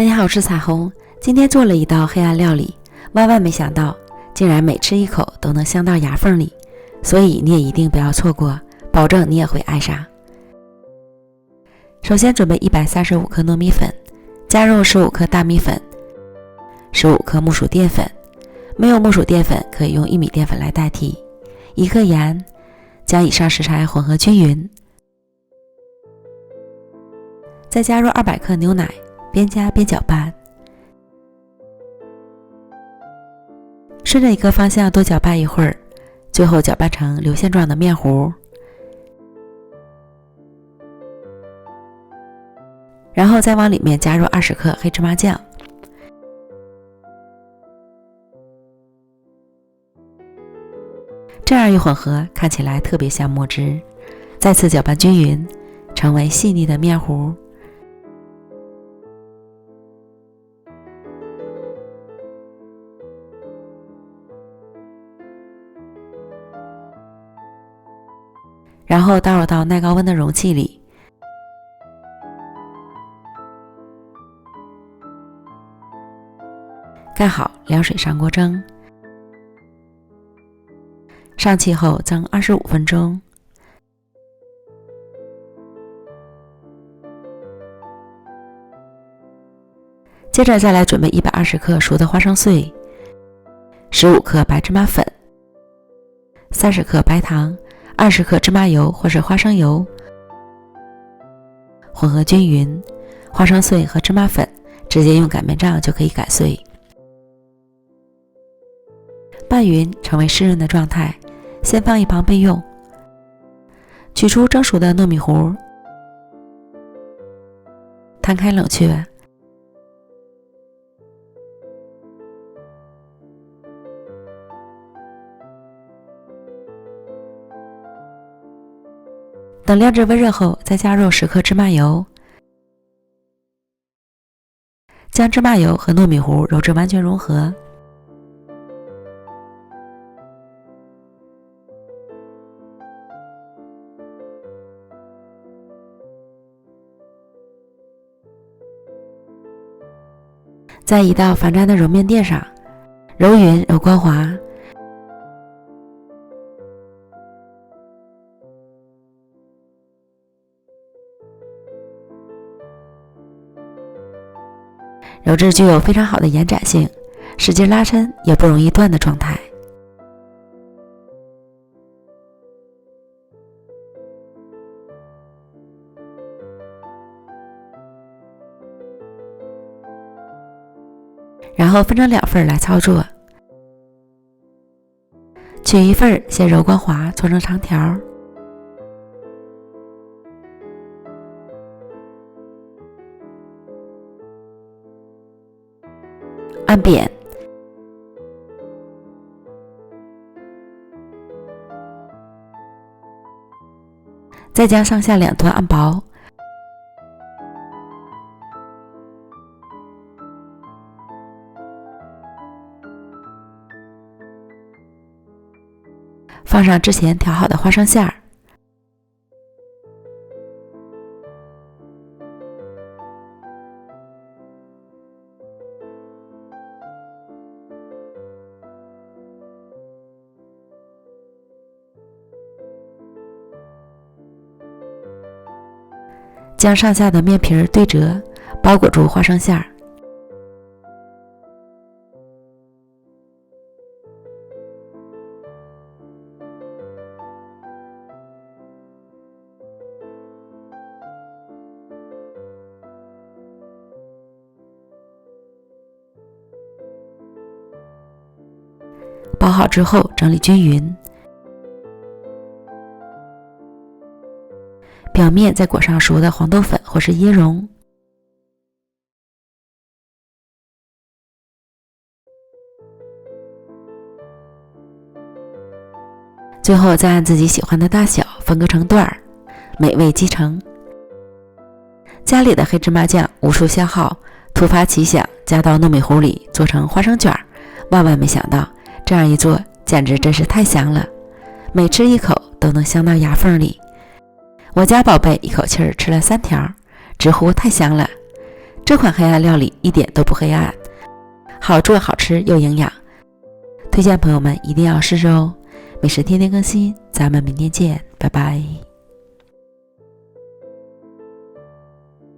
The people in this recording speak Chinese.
大家好，我是彩虹。今天做了一道黑暗料理，万万没想到竟然每吃一口都能香到牙缝里，所以你也一定不要错过，保证你也会爱上。首先准备135克糯米粉，加入15克大米粉，15克木薯淀粉，没有木薯淀粉可以用玉米淀粉来代替，1克盐，将以上食材混合均匀，再加入200克牛奶，边加边搅拌，顺着一个方向多搅拌一会儿，最后搅拌成流线状的面糊，然后再往里面加入20克黑芝麻酱，这样一混合，看起来特别像墨汁。再次搅拌均匀，成为细腻的面糊。然后倒入到耐高温的容器里，盖好，凉水上锅蒸。上气后蒸25分钟。接着再来准备120克熟的花生碎，15克白芝麻粉，30克白糖，20克芝麻油或是花生油，混合均匀。花生碎和芝麻粉直接用擀面杖就可以擀碎，拌匀成为湿润的状态，先放一旁备用。取出蒸熟的糯米糊，摊开冷却。等料汁温热后，再加入10克芝麻油，将芝麻油和糯米糊揉至完全融合。再移到反粘的揉面垫上，揉匀揉光滑。揉至具有非常好的延展性，使劲拉伸也不容易断的状态。然后分成2份来操作，取一份先揉光滑，搓成长条，按扁，再将上下两端按薄，放上之前调好的花生馅儿，将上下的面皮对折，包裹住花生馅儿。包好之后整理均匀，表面再裹上熟的黄豆粉或是椰蓉，最后再按自己喜欢的大小分割成段儿，美味继承。家里的黑芝麻酱无处消耗，突发奇想加到糯米糊里做成花生卷，万万没想到这样一做简直真是太香了，每吃一口都能香到牙缝里。我家宝贝一口气儿吃了3条，直呼太香了。这款黑暗料理一点都不黑暗，好做好吃又营养，推荐朋友们一定要试试哦。美食天天更新，咱们明天见，拜拜。